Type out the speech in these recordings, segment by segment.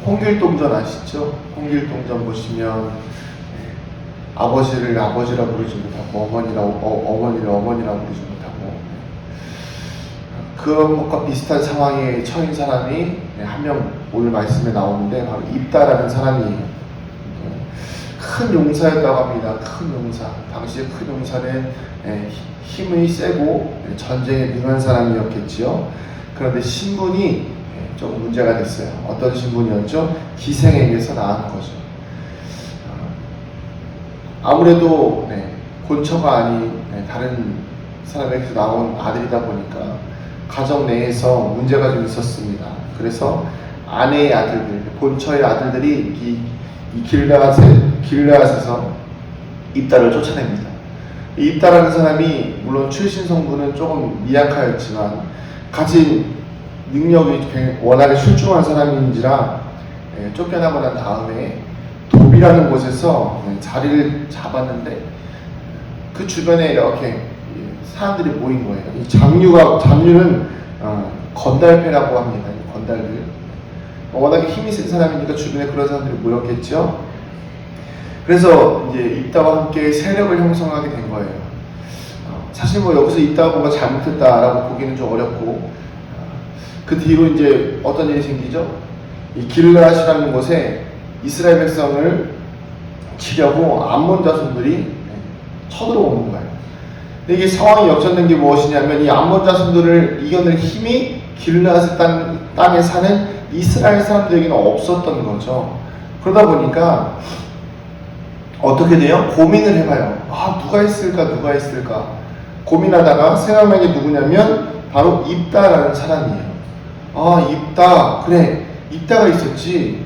홍길동전 아시죠? 홍길동전 보시면 아버지를 아버지라 부르지 못하고 어머니를 어머니라 부르지 못하고 그런 것과 비슷한 상황에 처인 사람이 한 명 오늘 말씀에 나오는데 바로 입다라는 사람이에요. 큰 용사였다고 합니다. 큰 용사. 당시에 큰 용사는 힘이 세고 전쟁에 능한 사람이었겠지요. 그런데 신분이 조금 문제가 됐어요. 어떤 신분이었죠? 기생에 의해서 낳은 거죠. 아무래도 본처가 아닌 다른 사람에게서 나온 아들이다 보니까 가정 내에서 문제가 좀 있었습니다. 그래서 아내의 아들들, 본처의 아들들이 이 길르앗에서 입다를 쫓아냅니다. 입다라는 사람이 물론 출신 성분은 조금 미약하였지만 가진 능력이 워낙에 출중한 사람인지라 쫓겨나고 난 다음에 돕이라는 곳에서 자리를 잡았는데 그 주변에 이렇게 사람들이 모인 거예요. 이 잡류는 건달패라고 합니다. 이 건달들. 워낙에 힘이 센 사람이니까 주변에 그런 사람들이 모였겠죠. 그래서 이제 입다와 함께 세력을 형성하게 된 거예요. 사실 뭐 여기서 입다가 뭔가 잘못했다라고 보기는 좀 어렵고 그 뒤로 이제 어떤 일이 생기죠? 이 길르앗이라는 곳에 이스라엘 백성을 치려고 암몬 자손들이 쳐들어오는 거예요. 근데 이게 상황이 역전된 게 무엇이냐면 이 암몬 자손들을 이겨낼 힘이 길르앗의 땅에 사는 이스라엘 사람들에게는 없었던 거죠. 그러다 보니까 어떻게 돼요? 고민을 해봐요. 누가 있을까? 고민하다가 생각난 게 누구냐면 바로 입다라는 사람이에요. 입다, 그래, 입다가 있었지.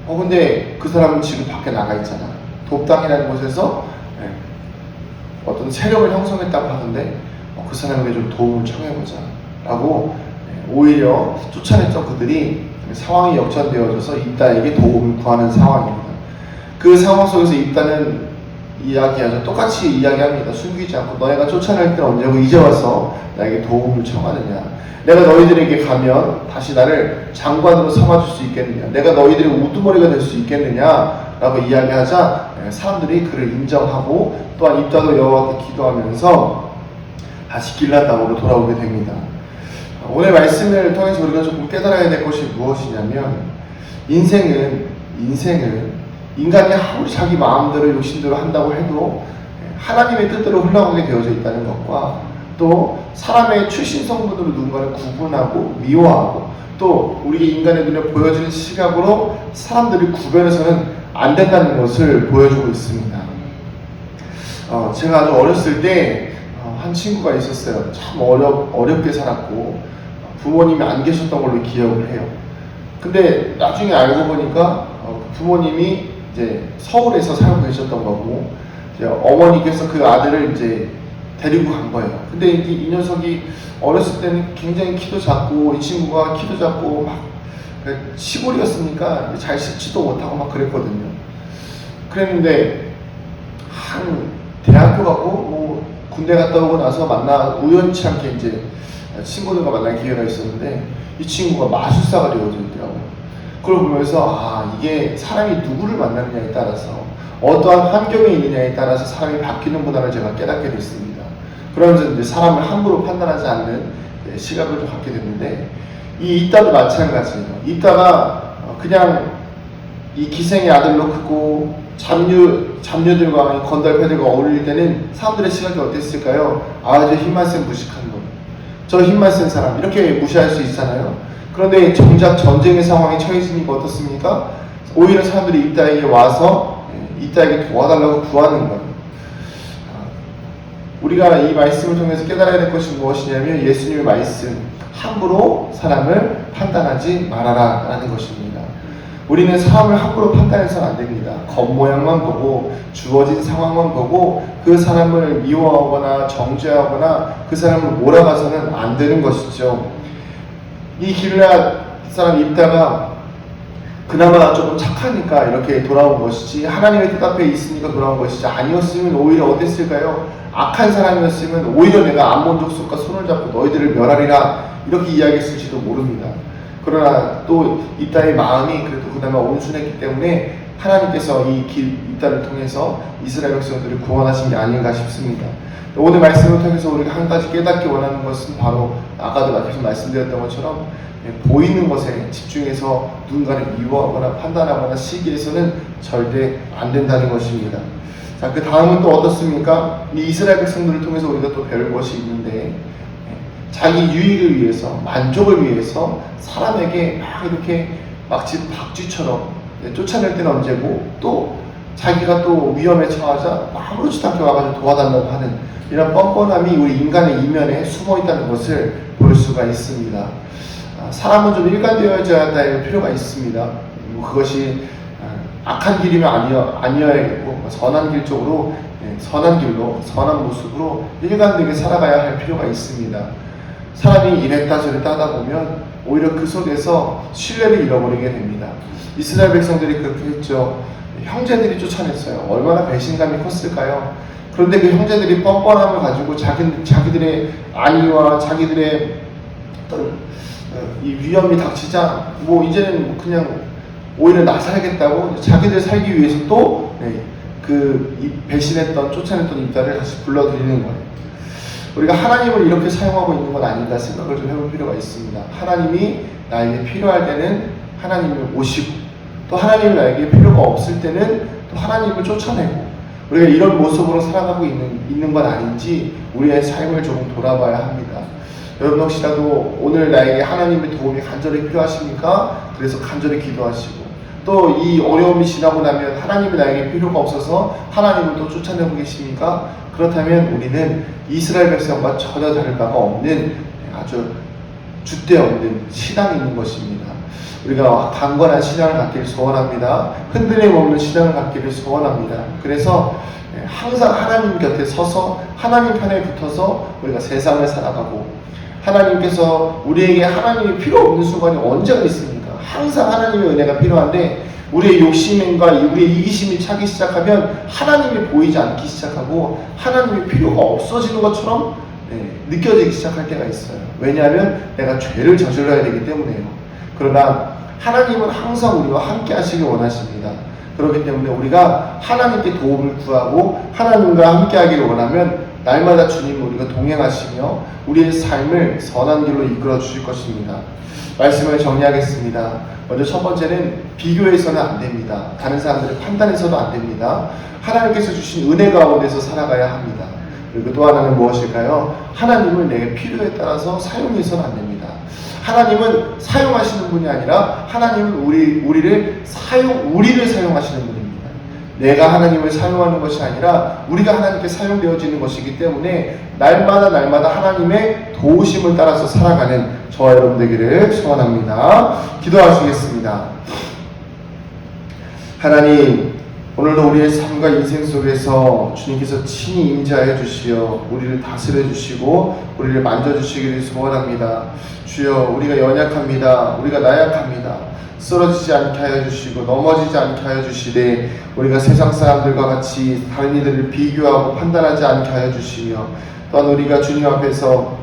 근데 그 사람은 지금 밖에 나가 있잖아. 돕당이라는 곳에서 어떤 세력을 형성했다고 하던데 그 사람에게 좀 도움을 청해보자 라고 오히려 쫓아냈던 그들이 상황이 역전되어져서 입다에게 도움을 구하는 상황입니다. 그 상황 속에서 입다는 이야기하죠. 똑같이 이야기합니다. 숨기지 않고 너희가 쫓아낼 때는 언제고 이제 와서 나에게 도움을 청하느냐. 내가 너희들에게 가면 다시 나를 장관으로 삼아줄 수 있겠느냐. 내가 너희들의 우두머리가 될 수 있겠느냐 라고 이야기하자 사람들이 그를 인정하고 또한 입다도 여호와께 기도하면서 다시 길앗 땅으로 돌아오게 됩니다. 오늘 말씀을 통해서 우리가 조금 깨달아야 될 것이 무엇이냐면 인생은 인간이 아무리 자기 마음대로 욕심대로 한다고 해도 하나님의 뜻대로 흘러가게 되어져 있다는 것과 또 사람의 출신 성분으로 누군가를 구분하고 미워하고 또 우리 인간의 눈에 보여지는 시각으로 사람들이 구별해서는 안 된다는 것을 보여주고 있습니다. 제가 아주 어렸을 때 한 친구가 있었어요. 참 어렵게 살았고 부모님이 안 계셨던 걸로 기억을 해요. 근데 나중에 알고 보니까 부모님이 이제 서울에서 살고 계셨던 거고 이제 어머니께서 그 아들을 이제 데리고 간 거예요. 근데 이 녀석이 어렸을 때는 굉장히 키도 작고 이 친구가 키도 작고 막 시골이었으니까 잘 씻지도 못하고 막 그랬거든요. 그랬는데 한 대학교 가고 뭐 군대 갔다 오고 나서 우연치 않게 이제 친구들과 만날 기회가 있었는데 이 친구가 마술사가 되어져 있더라고요. 그걸 보면서 이게 사람이 누구를 만나느냐에 따라서 어떠한 환경에 있느냐에 따라서 사람이 바뀌는구나를 제가 깨닫게 됐습니다. 그러면서 이제 사람을 함부로 판단하지 않는 시각을 좀 갖게 됐는데 이 입다도 마찬가지예요. 입다가 그냥 이 기생의 아들로 크고 잡류들과 건달패들과 어울릴 때는 사람들의 시각이 어땠을까요? 저 힘만 센 무식한 놈, 저 힘만 센 사람 이렇게 무시할 수 있잖아요. 그런데 정작 전쟁의 상황에 처해지니까 어떻습니까? 오히려 사람들이 입다에게 와서 입다에게 도와달라고 구하는 거예요. 우리가 이 말씀을 통해서 깨달아야 될 것이 무엇이냐면 예수님의 말씀, 함부로 사람을 판단하지 말아라 라는 것입니다. 우리는 사람을 함부로 판단해서는 안 됩니다. 겉모양만 보고 주어진 상황만 보고 그 사람을 미워하거나 정죄하거나 그 사람을 몰아가서는 안 되는 것이죠. 이 길르앗 사람 입다가 그나마 조금 착하니까 이렇게 돌아온 것이지 하나님의 뜻 앞에 있으니까 돌아온 것이지 아니었으면 오히려 어땠을까요? 악한 사람이었으면 오히려 내가 암몬 족속과 손을 잡고 너희들을 멸하리라 이렇게 이야기했을지도 모릅니다. 그러나 또 입다의 마음이 그래도 그나마 온순했기 때문에 하나님께서 이 입다를 통해서 이스라엘 백성들을 구원하신 게 아닌가 싶습니다. 오늘 말씀을 통해서 우리가 한 가지 깨닫기 원하는 것은 바로 아까도 계속 말씀드렸던 것처럼 보이는 것에 집중해서 누군가를 미워하거나 판단하거나 시기해서는 절대 안 된다는 것입니다. 자, 그 다음은 또 어떻습니까? 이 이스라엘 백성들을 통해서 우리가 또 배울 것이 있는데, 자기 유익을 위해서, 만족을 위해서 사람에게 막 이렇게 마치 박쥐처럼 쫓아낼 때는 언제고, 또 자기가 또 위험에 처하자 아무렇지도 않게 와가지고 도와달라고 하는 이런 뻔뻔함이 우리 인간의 이면에 숨어 있다는 것을 볼 수가 있습니다. 사람은 좀 일관되어져야 할 필요가 있습니다. 그것이 악한 길이면 아니어야겠고, 선한 길 쪽으로, 선한 길로, 선한 모습으로 일관되게 살아가야 할 필요가 있습니다. 사람이 이랬다 저랬다 하다 보면 오히려 그 속에서 신뢰를 잃어버리게 됩니다. 이스라엘 백성들이 그렇게 했죠. 형제들이 쫓아냈어요. 얼마나 배신감이 컸을까요? 그런데 그 형제들이 뻔뻔함을 가지고 자기들의 안위와 자기들의 어떤 이 위험이 닥치자 이제는 그냥 오히려 나 살겠다고 자기들 살기 위해서 또 배신했던 쫓아냈던 입다를 다시 불러들이는 거예요. 우리가 하나님을 이렇게 사용하고 있는 건 아닌가 생각을 좀 해볼 필요가 있습니다. 하나님이 나에게 필요할 때는 하나님을 모시고, 또 하나님이 나에게 필요가 없을 때는 또 하나님을 쫓아내고, 우리가 이런 모습으로 살아가고 있는 건 아닌지 우리의 삶을 조금 돌아봐야 합니다. 여러분 혹시라도 오늘 나에게 하나님의 도움이 간절히 필요하십니까? 그래서 간절히 기도하시고, 또 이 어려움이 지나고 나면 하나님이 나에게 필요가 없어서 하나님을 또 쫓아내고 계십니까? 그렇다면 우리는 이스라엘 백성과 전혀 다를 바가 없는 아주 줏대 없는 신앙이 있는 것입니다. 우리가 강건한 신앙을 갖기를 소원합니다. 흔들림 없는 신앙을 갖기를 소원합니다. 그래서 항상 하나님 곁에 서서 하나님 편에 붙어서 우리가 세상을 살아가고, 하나님께서 우리에게 하나님이 필요 없는 순간이 언제가 있습니까? 항상 하나님의 은혜가 필요한데, 우리의 욕심과 우리의 이기심이 차기 시작하면 하나님이 보이지 않기 시작하고 하나님이 필요가 없어지는 것처럼 느껴지기 시작할 때가 있어요. 왜냐하면 내가 죄를 저질러야 되기 때문에요. 그러나 하나님은 항상 우리와 함께 하시길 원하십니다. 그렇기 때문에 우리가 하나님께 도움을 구하고 하나님과 함께 하기를 원하면 날마다 주님 우리가 동행하시며 우리의 삶을 선한 길로 이끌어 주실 것입니다. 말씀을 정리하겠습니다. 먼저 첫 번째는 비교해서는 안 됩니다. 다른 사람들의 판단해서도 안 됩니다. 하나님께서 주신 은혜 가운데서 살아가야 합니다. 그리고 또 하나는 무엇일까요? 하나님을 내 필요에 따라서 사용해서는 안 됩니다. 하나님은 사용하시는 분이 아니라 하나님은 우리를 사용하시는 분입니다. 내가 하나님을 사용하는 것이 아니라 우리가 하나님께 사용되어지는 것이기 때문에 날마다 하나님의 도우심을 따라서 살아가는 저와 여러분 되기를 소원합니다. 기도하시겠습니다. 하나님, 오늘도 우리의 삶과 인생 속에서 주님께서 친히 임재하여 주시어 우리를 다스려 주시고 우리를 만져주시기를 소원합니다. 주여, 우리가 연약합니다. 우리가 나약합니다. 쓰러지지 않게 하여 주시고 넘어지지 않게 하여 주시되 우리가 세상 사람들과 같이 다른 이들을 비교하고 판단하지 않게 하여 주시며, 또한 우리가 주님 앞에서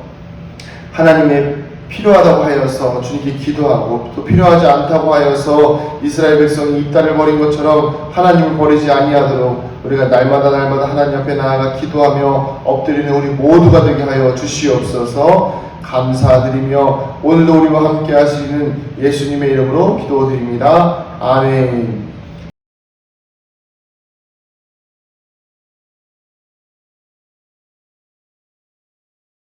하나님의 필요하다고 하여서 주님께 기도하고 또 필요하지 않다고 하여서 이스라엘 백성이 입다를 버린 것처럼 하나님을 버리지 아니하도록 우리가 날마다 하나님 앞에 나아가 기도하며 엎드리는 우리 모두가 되게 하여 주시옵소서. 감사드리며 오늘도 우리와 함께 하시는 예수님의 이름으로 기도드립니다. 아멘.